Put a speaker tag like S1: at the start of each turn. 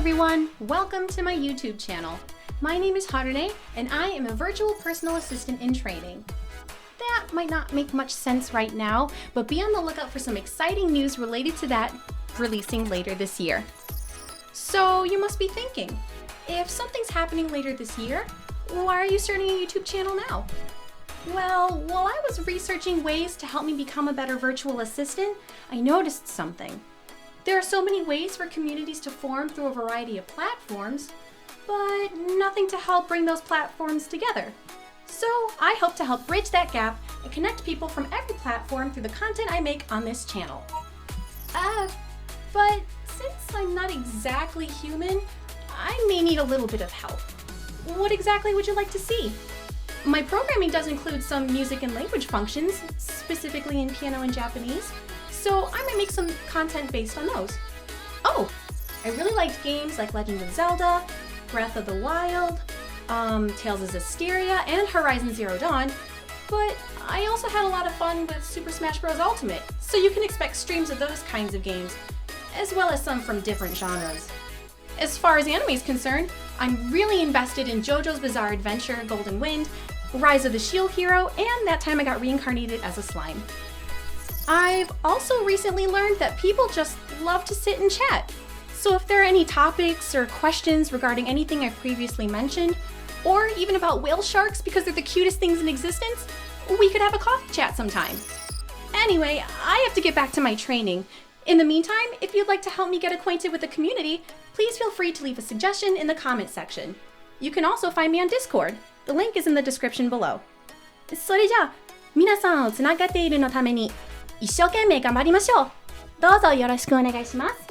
S1: everyone, welcome to my YouTube channel. My name is Harune, and I am a virtual personal assistant in training. That might not make much sense right now, but be on the lookout for some exciting news related to that releasing later this year. So you must be thinking, if something's happening later this year, why are you starting a YouTube channel now? Well, while I was researching ways to help me become a better virtual assistant, I noticed something. There are so many ways for communities to form through a variety of platforms, but nothing to help bring those platforms together. So I hope to help bridge that gap and connect people from every platform through the content I make on this channel. But since I'm not exactly human, I may need a little bit of help. What exactly would you like to see? My programming does include some music and language functions, specifically in piano and Japanese, so I might make some content based on those. Oh, I really liked games like Legend of Zelda, Breath of the Wild, Tales of Zestiria, and Horizon Zero Dawn, but I also had a lot of fun with Super Smash Bros. Ultimate, so you can expect streams of those kinds of games, as well as some from different genres. As far as anime is concerned, I'm really invested in JoJo's Bizarre Adventure, Golden Wind, Rise of the Shield Hero, and that time I got reincarnated as a slime. I've also recently learned that people just love to sit and chat. So if there are any topics or questions regarding anything I've previously mentioned, or even about whale sharks because they're the cutest things in existence, we could have a coffee chat sometime. Anyway, I have to get back to my training. In the meantime, if you'd like to help me get acquainted with the community, please feel free to leave a suggestion in the comment section. You can also find me on Discord. The link is in the description below. それじゃあ、皆さんをつながっているのために一生懸命頑張りましょう。どうぞよろしくお願いします。